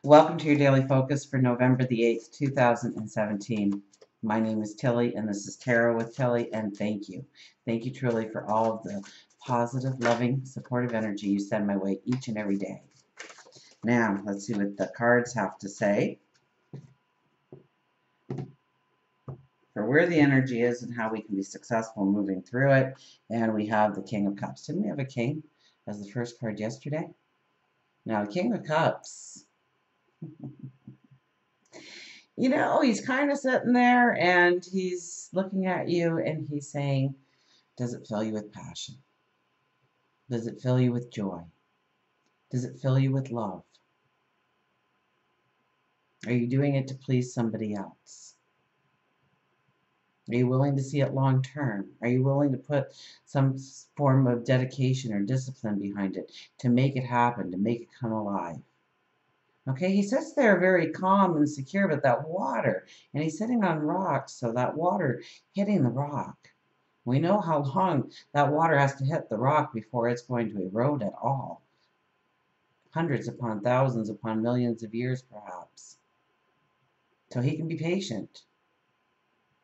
Welcome to your daily focus for November the 8th, 2017. My name is Tilly, and this is Tarot with Tilly, and thank you. Thank you truly for all of the positive, loving, supportive energy you send my way each and every day. Now, let's see what the cards have to say for where the energy is and how we can be successful moving through it. And we have the King of Cups. Didn't we have a King as the first card yesterday? Now, the King of Cups. He's kind of sitting there and he's looking at you and he's saying, does it fill you with passion? Does it fill you with joy? Does it fill you with love? Are you doing it to please somebody else? Are you willing to see it long term? Are you willing to put some form of dedication or discipline behind it to make it happen, to make it come alive? Okay, he sits there very calm and secure, but that water, and he's sitting on rocks, so that water hitting the rock. We know how long that water has to hit the rock before it's going to erode at all. Hundreds upon thousands upon millions of years, perhaps. So he can be patient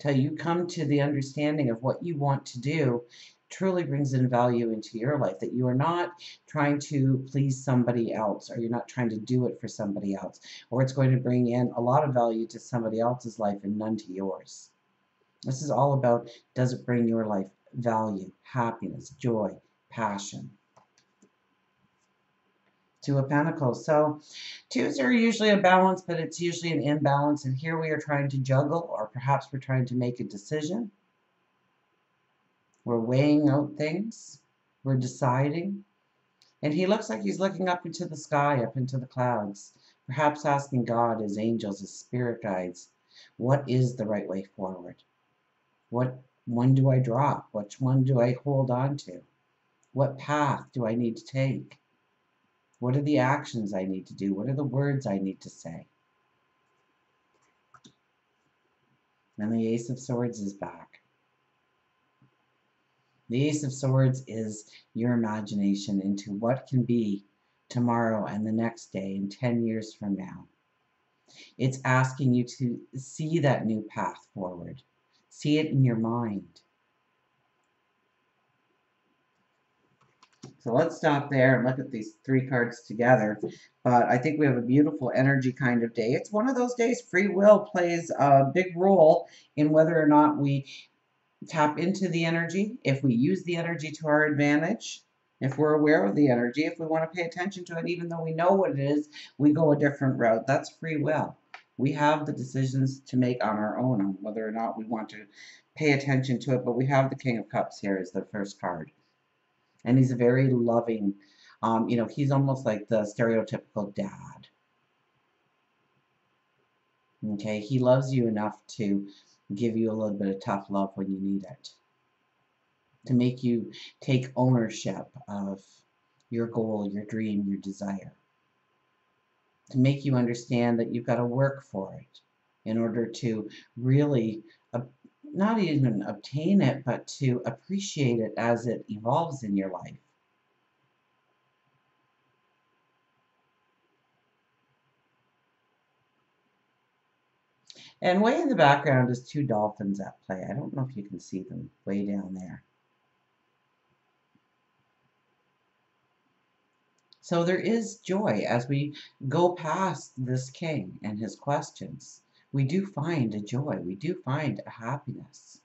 till you come to the understanding of what you want to do truly brings in value into your life, that you are not trying to please somebody else, or you're not trying to do it for somebody else, or it's going to bring in a lot of value to somebody else's life and none to yours. This is all about, does it bring your life value, happiness, joy, passion? Two of Pentacles. So twos are usually a balance, but it's usually an imbalance. And here we are trying to juggle, or perhaps we're trying to make a decision. We're weighing out things. We're deciding. And he looks like he's looking up into the sky, up into the clouds, perhaps asking God, his angels, his spirit guides, what is the right way forward? What one do I drop? Which one do I hold on to? What path do I need to take? What are the actions I need to do? What are the words I need to say? And the Ace of Swords is back. The Ace of Swords is your imagination into what can be tomorrow and the next day and 10 years from now. It's asking you to see that new path forward. See it in your mind. So let's stop there and look at these three cards together. But I think we have a beautiful energy kind of day. It's one of those days free will plays a big role in whether or not we tap into the energy, if we use the energy to our advantage, if we're aware of the energy, if we want to pay attention to it, even though we know what it is, we go a different route. That's free will. We have the decisions to make on our own on whether or not we want to pay attention to it, but we have the King of Cups here as the first card. And he's a very loving, he's almost like the stereotypical dad. Okay, he loves you enough to give you a little bit of tough love when you need it, to make you take ownership of your goal, your dream, your desire, to make you understand that you've got to work for it in order to really not even obtain it, but to appreciate it as it evolves in your life. And way in the background is two dolphins at play. I don't know if you can see them way down there. So there is joy as we go past this king and his questions. We do find a joy. We do find a happiness.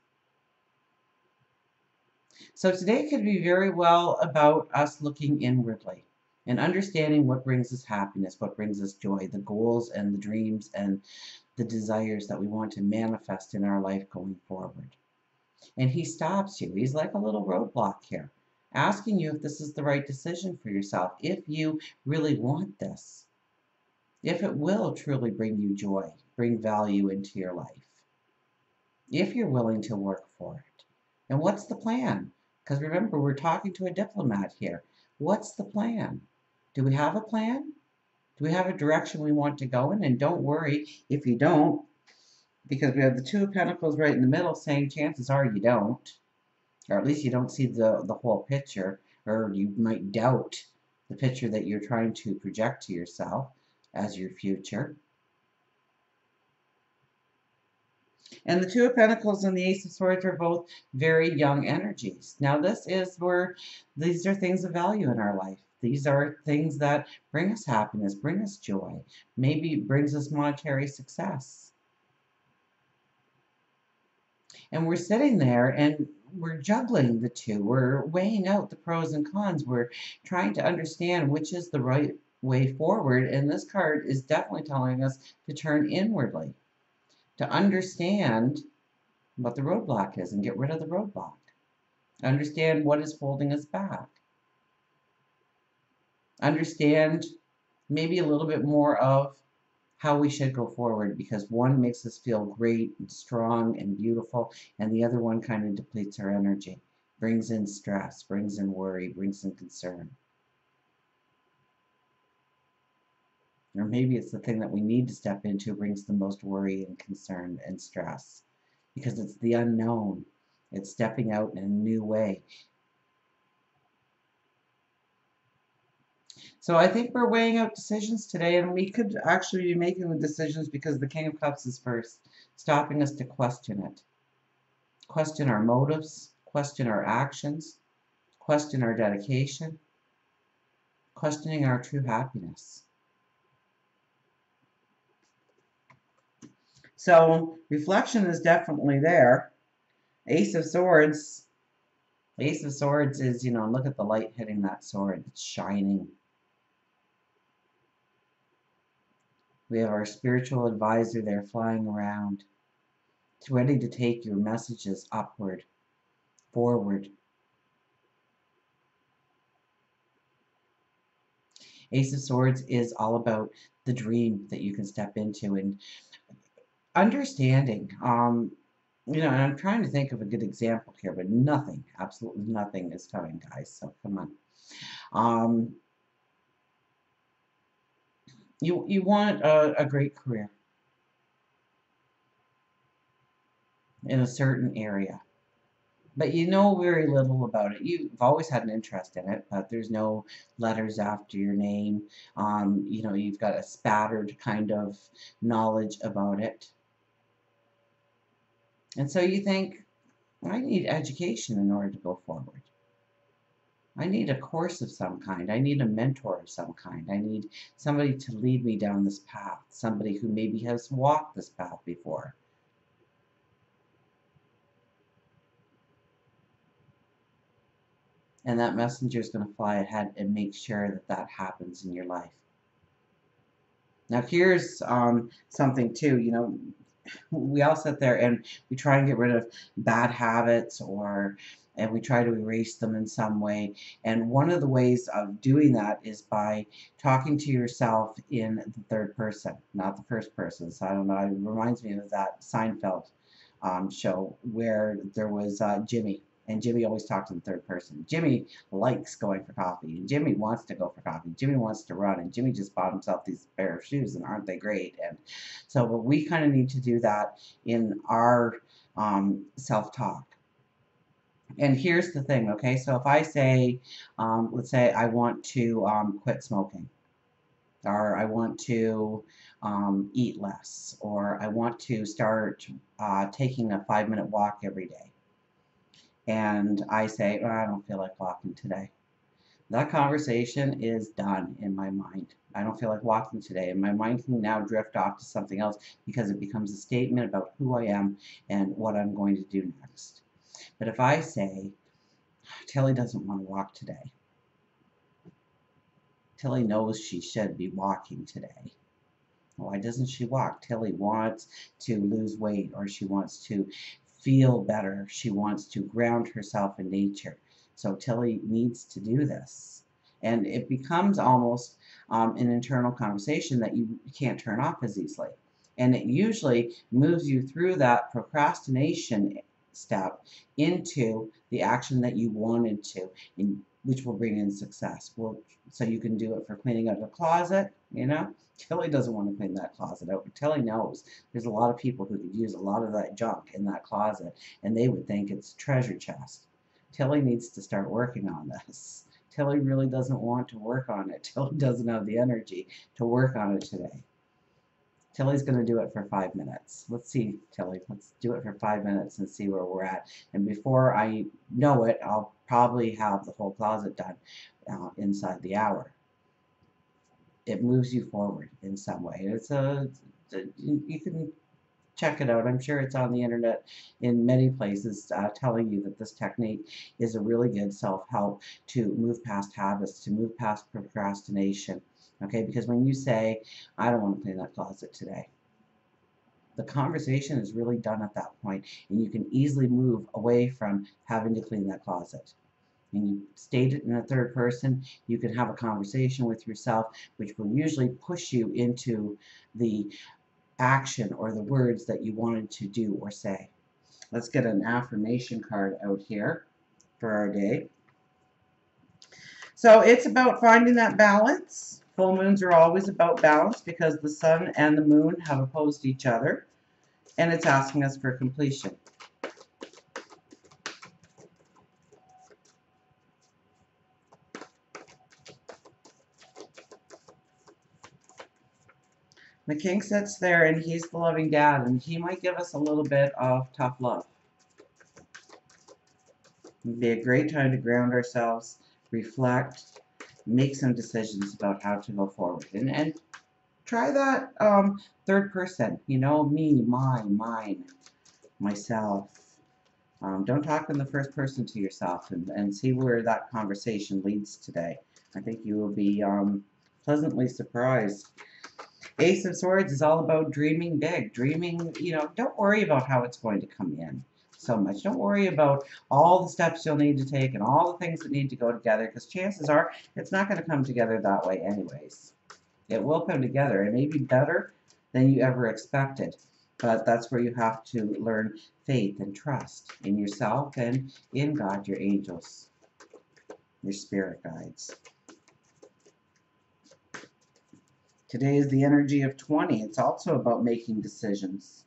So today could be very well about us looking inwardly and understanding what brings us happiness, what brings us joy, the goals and the dreams and the desires that we want to manifest in our life going forward. And he stops you. He's like a little roadblock here, asking you if this is the right decision for yourself, if you really want this, if it will truly bring you joy, bring value into your life, if you're willing to work for it. And what's the plan? Because remember, we're talking to a diplomat here. What's the plan? Do we have a plan? Do we have a direction we want to go in? And don't worry if you don't, because we have the Two of Pentacles right in the middle saying chances are you don't, or at least you don't see the whole picture, or you might doubt the picture that you're trying to project to yourself. as your future. And the Two of Pentacles and the Ace of Swords are both very young energies. Now, this is where these are things of value in our life. These are things that bring us happiness, bring us joy, maybe brings us monetary success. And we're sitting there and we're juggling the two. We're weighing out the pros and cons. We're trying to understand which is the right way forward. And this card is definitely telling us to turn inwardly, to understand what the roadblock is and get rid of the roadblock. Understand what is holding us back. Understand maybe a little bit more of how we should go forward, because one makes us feel great and strong and beautiful, and the other one kind of depletes our energy, brings in stress, brings in worry, brings in concern. Or maybe it's the thing that we need to step into brings the most worry and concern and stress, because it's the unknown. It's stepping out in a new way. So I think we're weighing out decisions today, and we could actually be making the decisions because the King of Cups is first, stopping us to question it. Question our motives, question our actions, question our dedication, questioning our true happiness. So reflection is definitely there. Ace of Swords. Ace of Swords is, look at the light hitting that sword. It's shining. We have our spiritual advisor there flying around. It's ready to take your messages upward, forward. Ace of Swords is all about the dream that you can step into and understanding. And I'm trying to think of a good example here, but nothing, absolutely nothing is coming, guys. So come on. You want a great career in a certain area, but you know very little about it. You've always had an interest in it, but there's no letters after your name. You've got a spattered kind of knowledge about it. And so you think, I need education in order to go forward. I need a course of some kind. I need a mentor of some kind. I need somebody to lead me down this path, somebody who maybe has walked this path before. And that messenger is going to fly ahead and make sure that that happens in your life. Now here's something too, we all sit there and we try and get rid of bad habits, and we try to erase them in some way. And one of the ways of doing that is by talking to yourself in the third person, not the first person. So I don't know, it reminds me of that Seinfeld show where there was Jimmy. And Jimmy always talks in the third person. Jimmy likes going for coffee. And Jimmy wants to go for coffee. Jimmy wants to run. And Jimmy just bought himself these pair of shoes, and aren't they great? And so but we kind of need to do that in our self-talk. And here's the thing, okay? So if I say, let's say I want to quit smoking, or I want to eat less, or I want to start taking a 5-minute walk every day. And I say, I don't feel like walking today. That conversation is done in my mind. I don't feel like walking today. And my mind can now drift off to something else because it becomes a statement about who I am and what I'm going to do next. But if I say, Tilly doesn't want to walk today. Tilly knows she should be walking today. Why doesn't she walk? Tilly wants to lose weight, or she wants to feel better. She wants to ground herself in nature. So Tilly needs to do this. And it becomes almost an internal conversation that you can't turn off as easily. And it usually moves you through that procrastination step into the action that you wanted to, which will bring in success. So you can do it for cleaning out the closet, Tilly doesn't want to clean that closet out, but Tilly knows there's a lot of people who could use a lot of that junk in that closet, and they would think it's a treasure chest. Tilly needs to start working on this. Tilly really doesn't want to work on it. Tilly doesn't have the energy to work on it today. Tilly's going to do it for 5 minutes. Let's see, Tilly. Let's do it for 5 minutes and see where we're at. And before I know it, I'll probably have the whole closet done inside the hour. It moves you forward in some way. You can check it out. I'm sure it's on the internet in many places telling you that this technique is a really good self-help to move past habits, to move past procrastination. Okay, because when you say, I don't want to clean that closet today, the conversation is really done at that point, and you can easily move away from having to clean that closet. And you state it in a third person, you can have a conversation with yourself, which will usually push you into the action or the words that you wanted to do or say. Let's get an affirmation card out here for our day. So it's about finding that balance. Full moons are always about balance because the sun and the moon have opposed each other, and it's asking us for completion. The king sits there and he's the loving dad, and he might give us a little bit of tough love. It'd be a great time to ground ourselves, reflect, make some decisions about how to go forward. And try that third person, me, mine, myself. Don't talk in the first person to yourself, and see where that conversation leads today. I think you will be pleasantly surprised. Ace of Swords is all about dreaming big. Dreaming, don't worry about how it's going to come in so much. Don't worry about all the steps you'll need to take and all the things that need to go together, because chances are it's not going to come together that way anyways. It will come together. It may be better than you ever expected, but that's where you have to learn faith and trust in yourself and in God, your angels, your spirit guides. Today is the energy of 20. It's also about making decisions.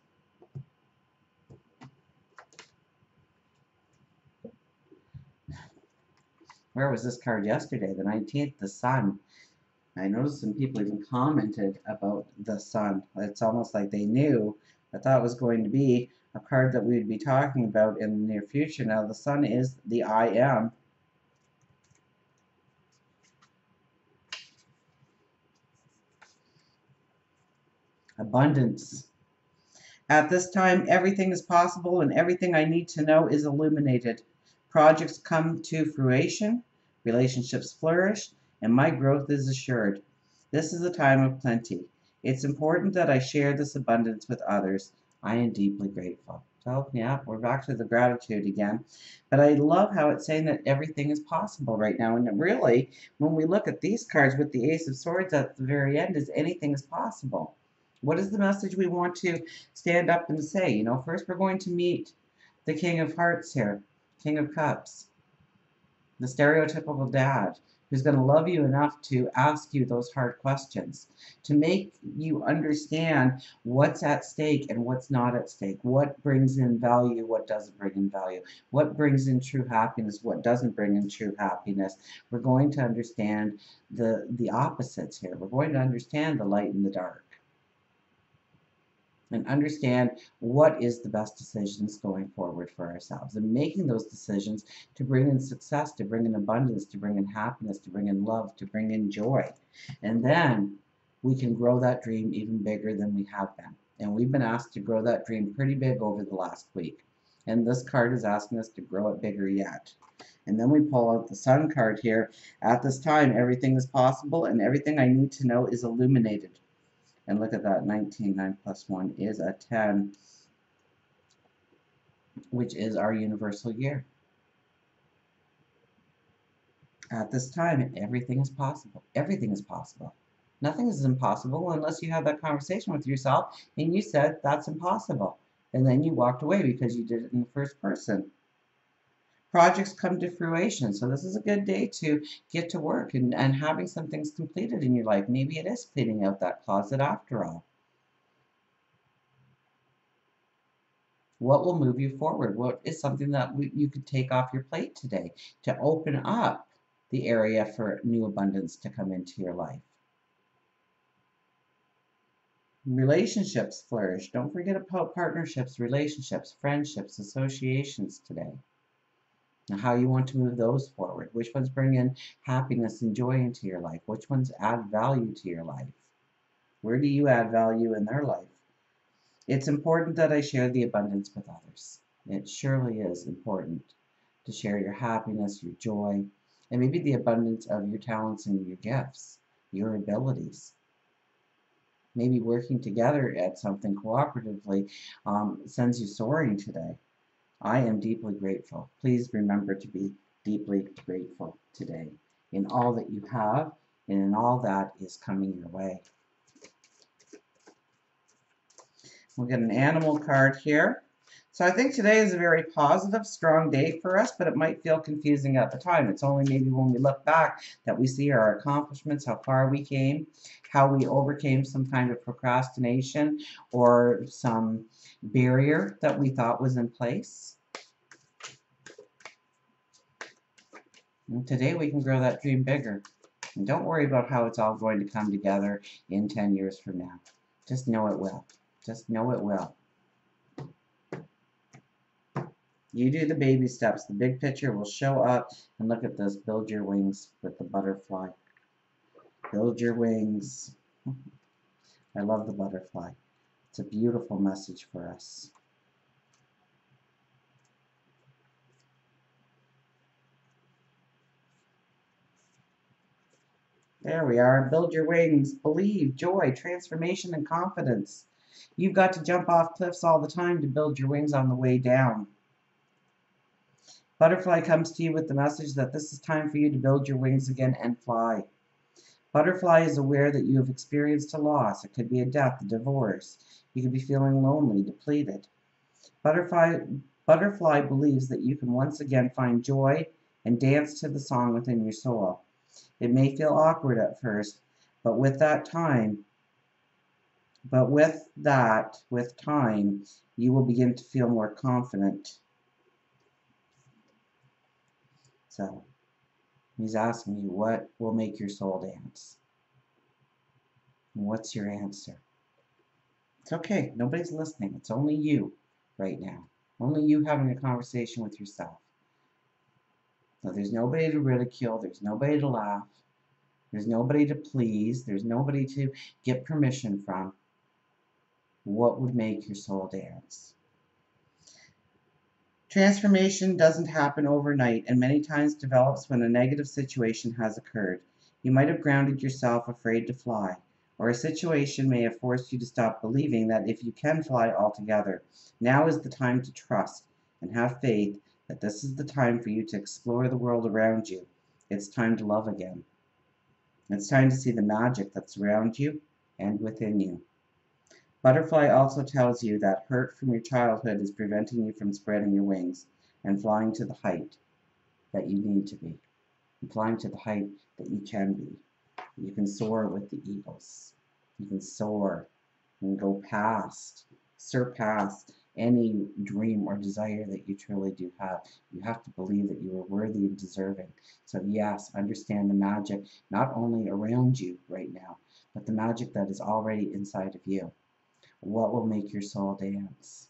Where was this card yesterday? The 19th, the sun. I noticed some people even commented about the sun. It's almost like they knew that that was going to be a card that we would be talking about in the near future. Now, the sun is the I am. Abundance. At this time, everything is possible and everything I need to know is illuminated. Projects come to fruition, relationships flourish, and my growth is assured. This is a time of plenty. It's important that I share this abundance with others. I am deeply grateful. So, yeah, we're back to the gratitude again. But I love how it's saying that everything is possible right now. And really, when we look at these cards with the Ace of Swords at the very end, is anything is possible. What is the message we want to stand up and say? First we're going to meet the King of Hearts here, King of Cups, the stereotypical dad who's going to love you enough to ask you those hard questions, to make you understand what's at stake and what's not at stake, what brings in value, what doesn't bring in value, what brings in true happiness, what doesn't bring in true happiness. We're going to understand the opposites here. We're going to understand the light and the dark, and understand what is the best decisions going forward for ourselves, and making those decisions to bring in success, to bring in abundance, to bring in happiness, to bring in love, to bring in joy. And then we can grow that dream even bigger than we have been. And we've been asked to grow that dream pretty big over the last week. And this card is asking us to grow it bigger yet. And then we pull out the Sun card here. At this time, everything is possible and everything I need to know is illuminated. And look at that, 19, 9 plus 1 is a 10, which is our universal year. At this time, everything is possible. Everything is possible. Nothing is impossible unless you have that conversation with yourself and you said, that's impossible. And then you walked away because you did it in the first person. Projects come to fruition. So this is a good day to get to work and having some things completed in your life. Maybe it is cleaning out that closet after all. What will move you forward? What is something that you could take off your plate today to open up the area for new abundance to come into your life. Relationships flourish. Don't forget about partnerships, relationships, friendships, associations today. And how you want to move those forward. Which ones bring in happiness and joy into your life? Which ones add value to your life? Where do you add value in their life? It's important that I share the abundance with others. It surely is important to share your happiness, your joy, and maybe the abundance of your talents and your gifts, your abilities. Maybe working together at something cooperatively sends you soaring today. I am deeply grateful. Please remember to be deeply grateful today in all that you have and in all that is coming your way. We'll get an animal card here. So I think today is a very positive, strong day for us, but it might feel confusing at the time. It's only maybe when we look back that we see our accomplishments, how far we came, how we overcame some kind of procrastination or some barrier that we thought was in place. And today we can grow that dream bigger. And don't worry about how it's all going to come together in 10 years from now. Just know it will. Just know it will. You do the baby steps. The big picture will show up. And look at this. Build your wings with the butterfly. Build your wings. I love the butterfly. It's a beautiful message for us. There we are. Build your wings. Believe, joy, transformation, and confidence. You've got to jump off cliffs all the time to build your wings on the way down. Butterfly comes to you with the message that this is time for you to build your wings again and fly. Butterfly is aware that you have experienced a loss. It could be a death, a divorce. You could be feeling lonely, depleted. Butterfly believes that you can once again find joy and dance to the song within your soul. It may feel awkward at first, but with time, you will begin to feel more confident. So, he's asking you, what will make your soul dance? And what's your answer? It's okay. Nobody's listening. It's only you right now. Only you having a conversation with yourself. So there's nobody to ridicule. There's nobody to laugh. There's nobody to please. There's nobody to get permission from. What would make your soul dance? Transformation doesn't happen overnight and many times develops when a negative situation has occurred. You might have grounded yourself afraid to fly, or a situation may have forced you to stop believing that if you can fly altogether. Now is the time to trust and have faith that this is the time for you to explore the world around you. It's time to love again. It's time to see the magic that's around you and within you. Butterfly also tells you that hurt from your childhood is preventing you from spreading your wings and flying to the height that you need to be, and flying to the height that you can be. You can soar with the eagles. You can soar and go surpass any dream or desire that you truly do have. You have to believe that you are worthy and deserving. So yes, understand the magic not only around you right now, but the magic that is already inside of you. What will make your soul dance?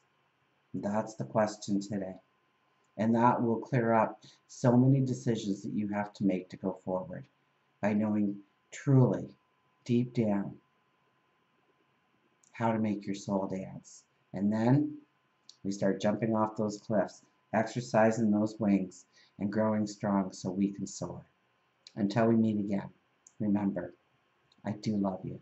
That's the question today. And that will clear up so many decisions that you have to make to go forward by knowing truly, deep down, how to make your soul dance. And then we start jumping off those cliffs, exercising those wings, and growing strong so we can soar. Until we meet again, remember, I do love you.